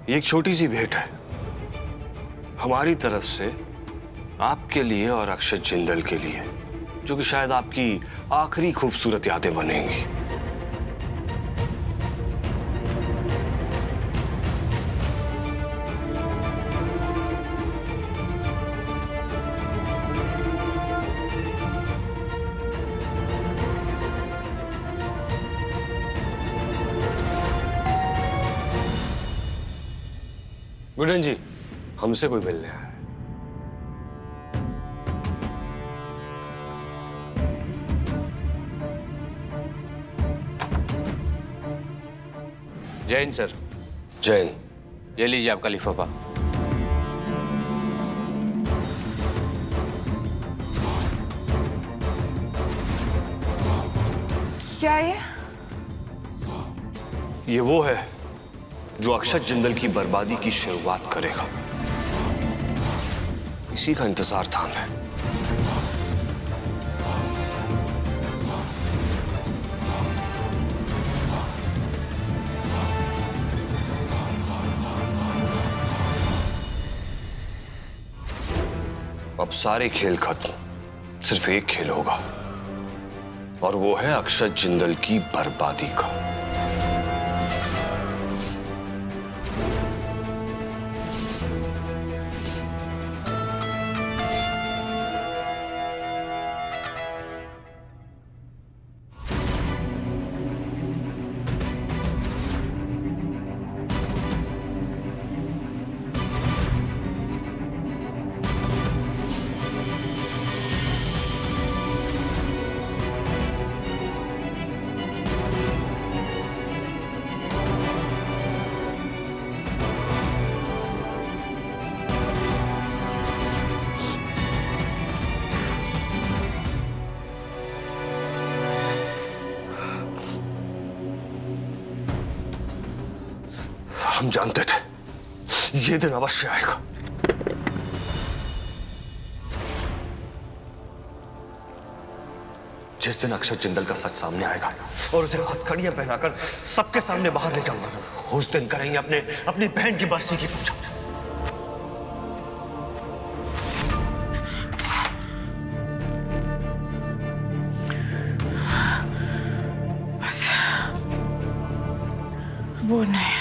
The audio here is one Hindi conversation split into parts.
ये एक छोटी सी भेंट है हमारी तरफ से आपके लिए और अक्षत जिंदल के लिए, जो कि शायद आपकी आखिरी खूबसूरत यादें बनेंगी। गुडन जी, हमसे कोई मिलने आया है। जैन सर। जैन, ये लीजिए आपका लिफाफा। क्या ये वो है जो अक्षत जिंदल की बर्बादी की शुरुआत करेगा। इसी का इंतजार था हमें। अब सारे खेल खत्म, सिर्फ एक खेल होगा और वो है अक्षत जिंदल की बर्बादी का। हम जानते थे ये दिन अवश्य आएगा। जिस दिन अक्षत जिंदल का सच सामने आएगा और उसे हथकड़ियां पहनाकर सबके सामने बाहर ले जाऊंगा, उस दिन करेंगे अपनी बहन की बरसी की पूजा। वो नहीं,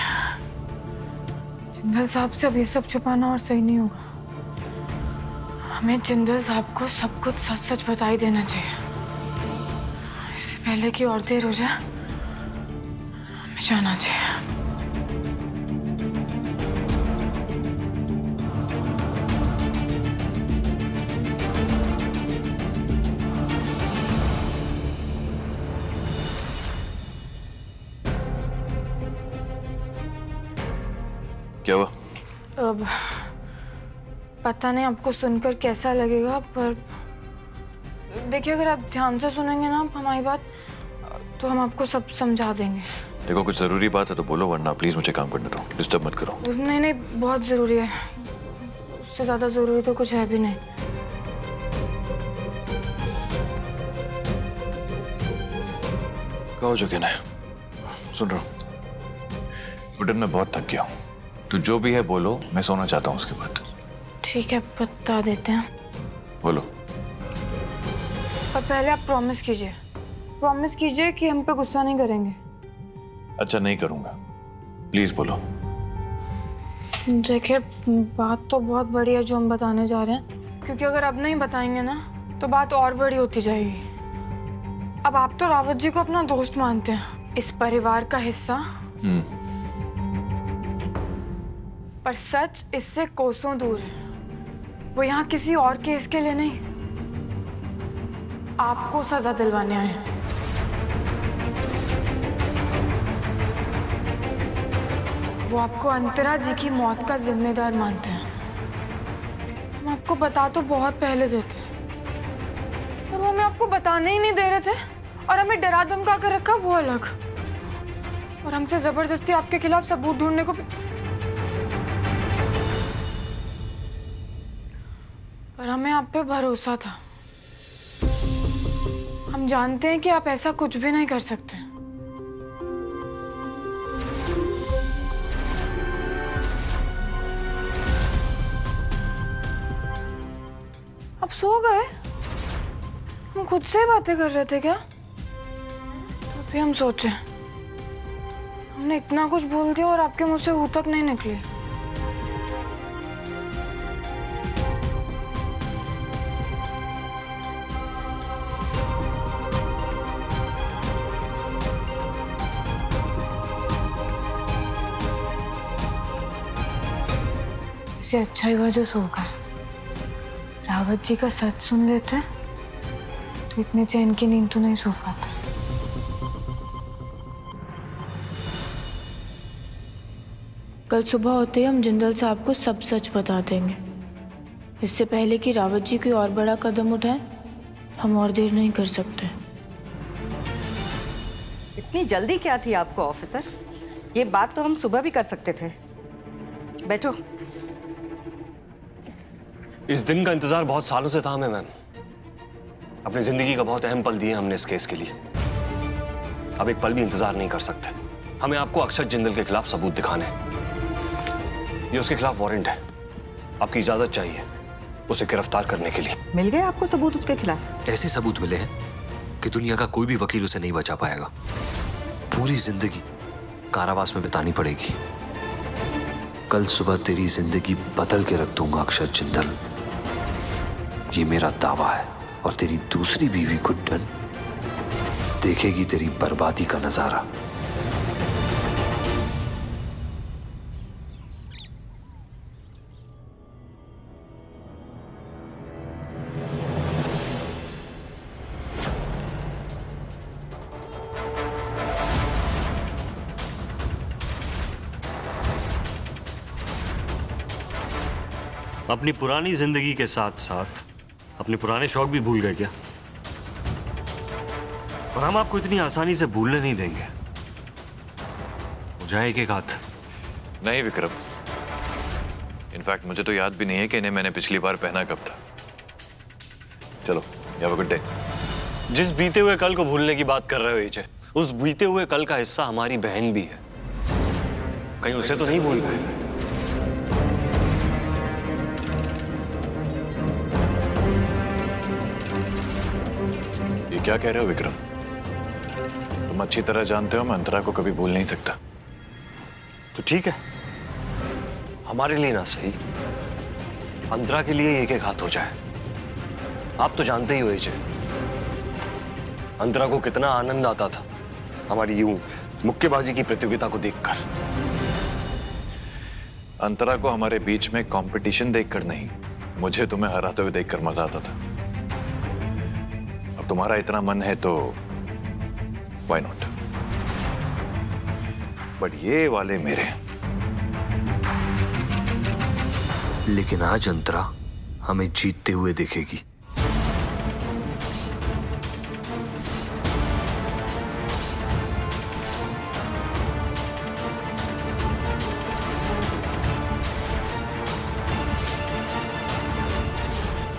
जिंदल साहब से अब ये सब छुपाना और सही नहीं होगा। हमें जिंदल साहब को सब कुछ सच सच बता ही देना चाहिए, इससे पहले कि और देर हो जाए। हमें जाना चाहिए। क्या हुआ? अब पता नहीं आपको सुनकर कैसा लगेगा, पर देखिए अगर आप ध्यान से सुनेंगे ना हमारी बात, तो हम आपको सब समझा देंगे। देखो कुछ जरूरी बात है तो बोलो, वरना प्लीज मुझे काम करने दो, डिस्टर्ब मत करो। नहीं नहीं, बहुत जरूरी है, उससे ज्यादा जरूरी तो कुछ है भी नहीं। कहो जो कहना है। सुन रहा हूँ गुडन, मैं बहुत थक गया हूँ, तू जो भी है बोलो, मैं सोना चाहता हूँ उसके बाद। ठीक है, बता देते हैं। बोलो। पर पहले आप प्रॉमिस कीजिए कि हम पे गुस्सा नहीं करेंगे। अच्छा नहीं करूंगा, प्लीज बोलो। देखिए बात तो बहुत बड़ी है जो हम बताने जा रहे हैं, क्योंकि अगर अब नहीं बताएंगे ना तो बात और बड़ी होती जाएगी। अब आप तो रावत जी को अपना दोस्त मानते हैं, इस परिवार का हिस्सा। पर सच इससे कोसों दूर है। वो यहाँ किसी और केस के लिए नहीं, आपको सजा दिलवाने आए हैं। वो आपको अंतरा जी की मौत का जिम्मेदार मानते हैं। हम आपको बता तो बहुत पहले देते, पर वो हमें आपको बताने ही नहीं दे रहे थे और हमें डरा धमका कर रखा, वो अलग। और हमसे जबरदस्ती आपके खिलाफ सबूत ढूंढने को भी। पर हमें आप पे भरोसा था। हम जानते हैं कि आप ऐसा कुछ भी नहीं कर सकते। सो गए? हम खुद से ही बातें कर रहे थे क्या? तो भी हम सोचे, हमने इतना कुछ बोल दिया और आपके मुंह से हू तक नहीं निकली। इससे अच्छा ही हुआ जो सो गए। रावत जी का सच सुन लेते तो इतने चैन की नींद तो नहीं सो पाता। कल सुबह होते ही हम जिंदल साहब को सब सच बता देंगे। इससे पहले कि रावत जी कोई और बड़ा कदम उठाए, हम और देर नहीं कर सकते। इतनी जल्दी क्या थी आपको ऑफिसर? ये बात तो हम सुबह भी कर सकते थे। बैठो। इस दिन का इंतजार बहुत सालों से था हमें मैम। अपनी जिंदगी का बहुत अहम पल दिया हमने इस केस के लिए। अब एक पल भी इंतजार नहीं कर सकते। हमें आपको अक्षत जिंदल के खिलाफ सबूत दिखाने हैं। ये उसके खिलाफ वारंट है। आपकी इजाजत चाहिए उसे गिरफ्तार करने के लिए। मिल गए आपको सबूत उसके खिलाफ? ऐसे सबूत मिले हैं कि दुनिया का कोई भी वकील उसे नहीं बचा पाएगा। पूरी जिंदगी कारावास में बितानी पड़ेगी। कल सुबह तेरी जिंदगी बदल के रख दूंगा अक्षत जिंदल, ये मेरा दावा है। और तेरी दूसरी बीवी गुड्डन देखेगी तेरी बर्बादी का नजारा। अपनी पुरानी जिंदगी के साथ साथ अपने पुराने शौक भी भूल गए क्या? और हम आपको इतनी आसानी से भूलने नहीं देंगे। हो जाए एक एक हाथ। नहीं विक्रम, इनफैक्ट मुझे तो याद भी नहीं है कि इन्हें मैंने पिछली बार पहना कब था। चलो, हैव अ गुड डे। जिस बीते हुए कल को भूलने की बात कर रहे हो एजे, उस बीते हुए कल का हिस्सा हमारी बहन भी है। कहीं उसे तो नहीं भूल गए? ये क्या कह रहे हो विक्रम? तुम अच्छी तरह जानते हो मैं अंतरा को कभी भूल नहीं सकता। तो ठीक है, हमारे लिए ना सही, अंतरा के लिए एक एक हाथ हो जाए। आप तो जानते ही हो एजे, अंतरा को कितना आनंद आता था हमारी यूं मुक्केबाजी की प्रतियोगिता को देखकर। अंतरा को हमारे बीच में कंपटीशन देखकर नहीं, मुझे तुम्हें हराते हुए देखकर मजा आता था। अब तुम्हारा इतना मन है तो व्हाई नॉट, बट ये वाले मेरे। लेकिन आज अंतरा हमें जीतते हुए दिखेगी।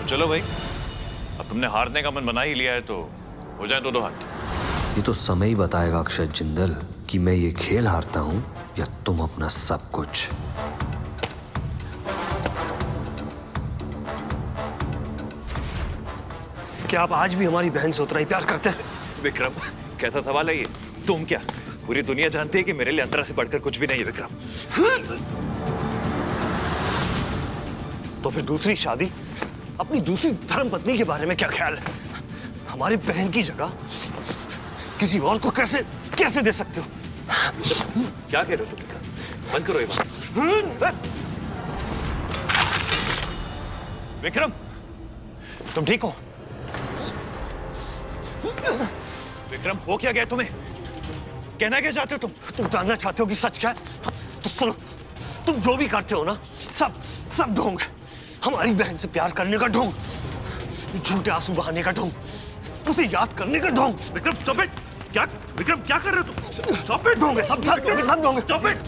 चलो भाई, अब तुमने हारने का मन बना ही लिया है तो हो जाए दो हाथ। ये तो समय ही बताएगा अक्षत जिंदल कि मैं ये खेल हारता हूं या तुम अपना सब कुछ। क्या आप आज भी हमारी बहन से उतना ही प्यार करते हैं? विक्रम, कैसा सवाल है ये? तुम क्या, पूरी दुनिया जानती है कि मेरे लिए अंतरा से बढ़कर कुछ भी नहीं है विक्रम। तो फिर दूसरी शादी, अपनी दूसरी धर्मपत्नी के बारे में क्या ख्याल है? हमारी बहन की जगह किसी और को कैसे कैसे दे सकते हो? क्या कह रहे हो तुम विक्रम? बंद करो ये बात। विक्रम, तुम ठीक हो? विक्रम हो क्या गया तुम्हें? कहना क्या चाहते हो तुम? तुम जानना चाहते हो कि सच क्या है? तो सुनो, तुम जो भी करते हो ना, सब ढोंग है। हमारी बहन से प्यार करने का ढोंग, झूठे आंसू बहाने का ढोंग, उसे याद करने का ढोंग। Vikram stop it. क्या विक्रम क्या कर रहे हो तुम? Stop it. ढोंग है, सब ढोंग है। Stop it.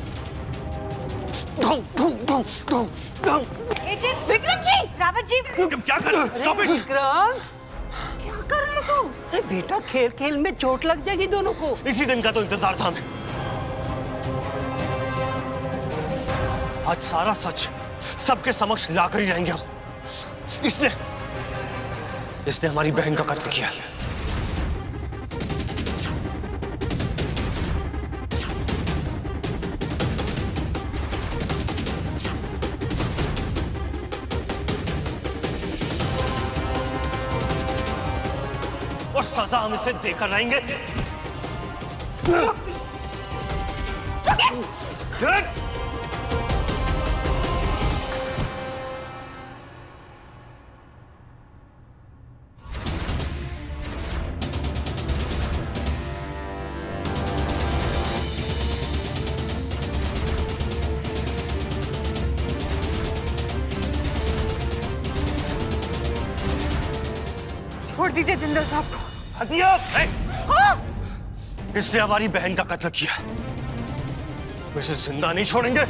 ढोंग ढोंग ढोंग ढोंग ढोंग। विक्रम जी, रावत जी, विक्रम क्या कर रहे हो? Stop it. विक्रम, क्या कर रहे हो तुम? अरे बेटा, खेल खेल में चोट लग जाएगी दोनों को। इसी दिन का तो इंतजार था हमें। आज सारा सच सबके समक्ष लाकर ही रहेंगे हम। इसने हमारी बहन का कत्ल किया। और सजा हम इसे देकर रहेंगे। छोड़ दीजिए जिंदल साहब को। हटिया! इसने हमारी बहन का कत्ल किया। हम इसे जिंदा नहीं छोड़ेंगे।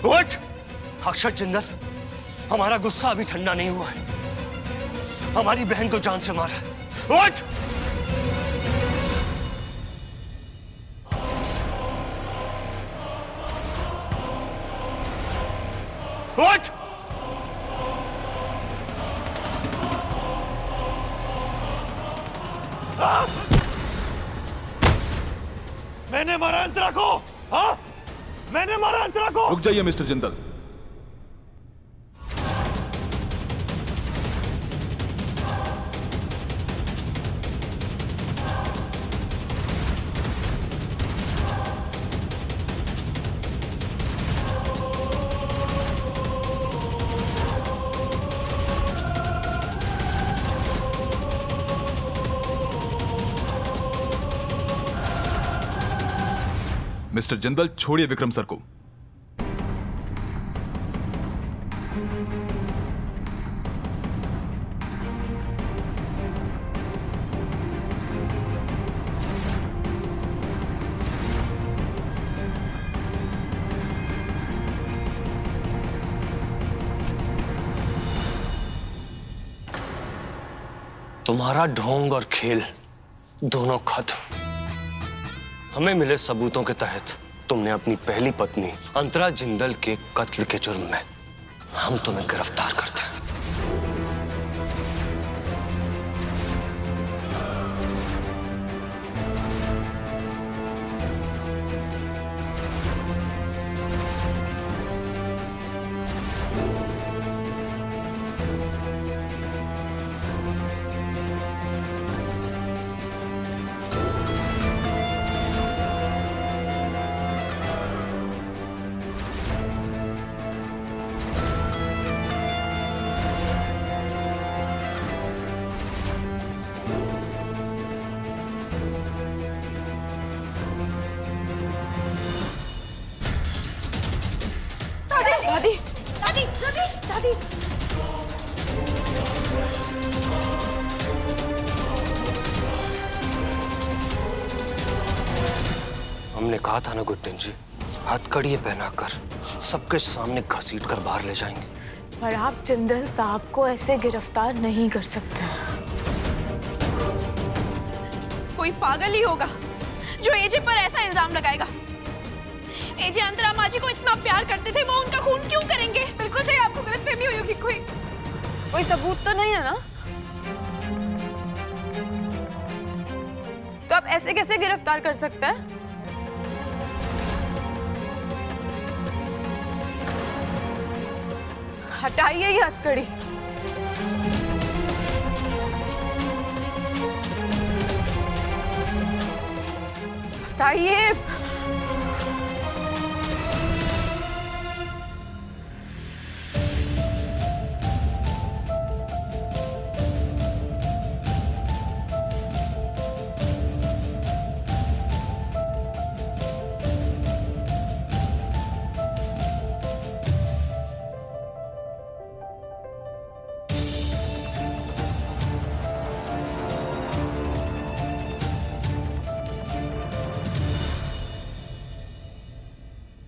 उठ! अक्षत जिंदल, हमारा गुस्सा अभी ठंडा नहीं हुआ है। हमारी बहन को जान से मारा। उठ! उठ! मैंने मारा अंतरा को। हाँ, मैंने मारा अंतरा को। रुक जाइए मिस्टर जिंदल। मिस्टर जिंदल, छोड़िए विक्रम सर को। तुम्हारा ढोंग और खेल दोनों खत्म। हमें मिले सबूतों के तहत तुमने अपनी पहली पत्नी अंतरा जिंदल के कत्ल के जुर्म में हम तुम्हें गिरफ्तार करते हैं। दादी, दादी, दादी, दादी। हमने कहा था ना गुड्डन जी, हथकड़ियां पहनाकर सबके सामने घसीट कर बाहर ले जाएंगे। पर आप जिंदल साहब को ऐसे गिरफ्तार नहीं कर सकते। कोई पागल ही होगा जो एजे पर ऐसा इल्जाम लगाएगा। एजे अंतरा माँ जी को इतना प्यार करते थे, वो उनका खून क्यों करेंगे? बिल्कुल सही, आपको गलतफहमी हुई होगी। कोई सबूत तो नहीं है ना? तो आप ऐसे कैसे गिरफ्तार कर सकते हैं? हटाइए ये हथकड़ी। हटाइए।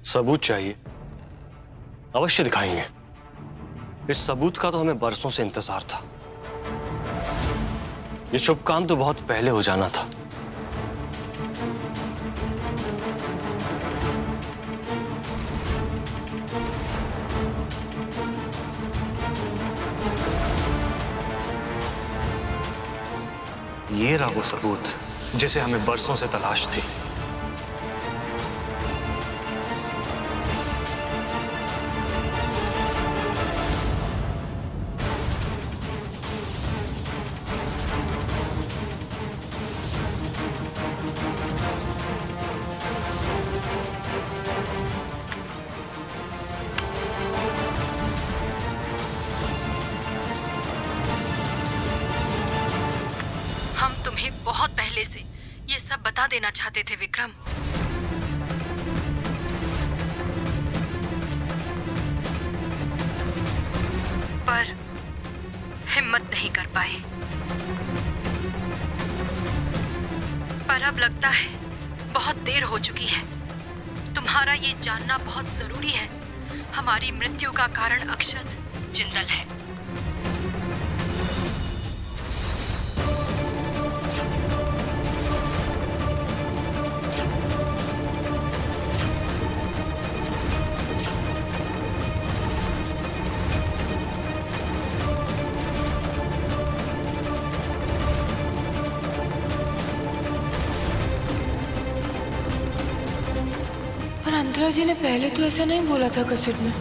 सबूत चाहिए, अवश्य दिखाएंगे। इस सबूत का तो हमें बरसों से इंतजार था। ये शुभ काम तो बहुत पहले हो जाना था। ये रहा वो सबूत जिसे हमें बरसों से तलाश थी। हम तुम्हें बहुत पहले से ये सब बता देना चाहते थे विक्रम, पर हिम्मत नहीं कर पाए। पर अब लगता है बहुत देर हो चुकी है। तुम्हारा ये जानना बहुत जरूरी है। हमारी मृत्यु का कारण अक्षत जिंदल है। पर अंतरा जी ने पहले तो ऐसा नहीं बोला था कैसेट में।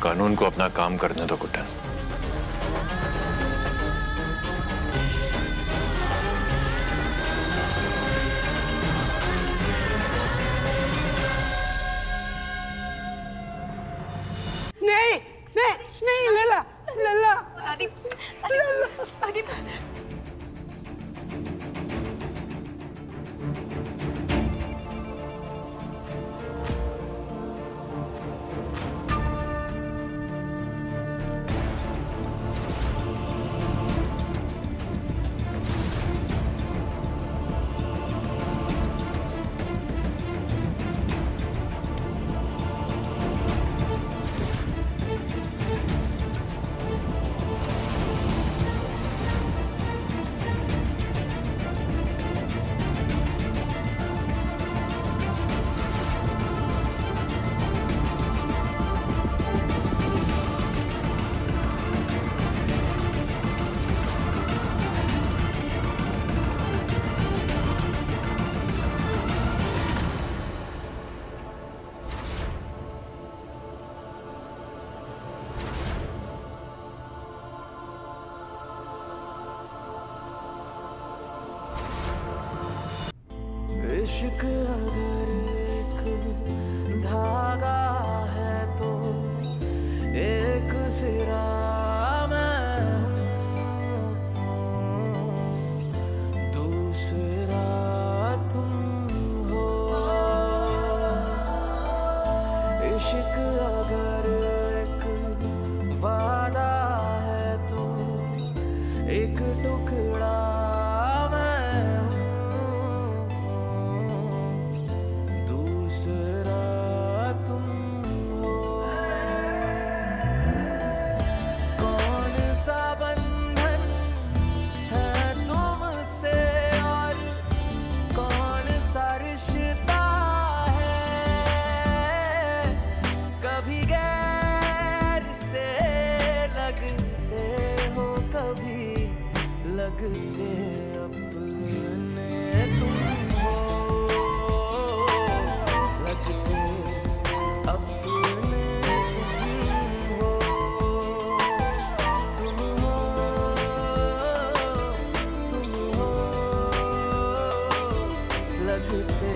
कानून को अपना काम करने दो कुट्टन। नहीं नहीं नहीं लला लला आदि आदि इश्क अगर एक धागा है तो एक सिरा मैं हूँ, दूसरा तुम हो। इश्क अगर एक वादा है तो एक टुकड़ा लगते अपने तुम हो, लगते अपने तुम हो, तुम हो, लगते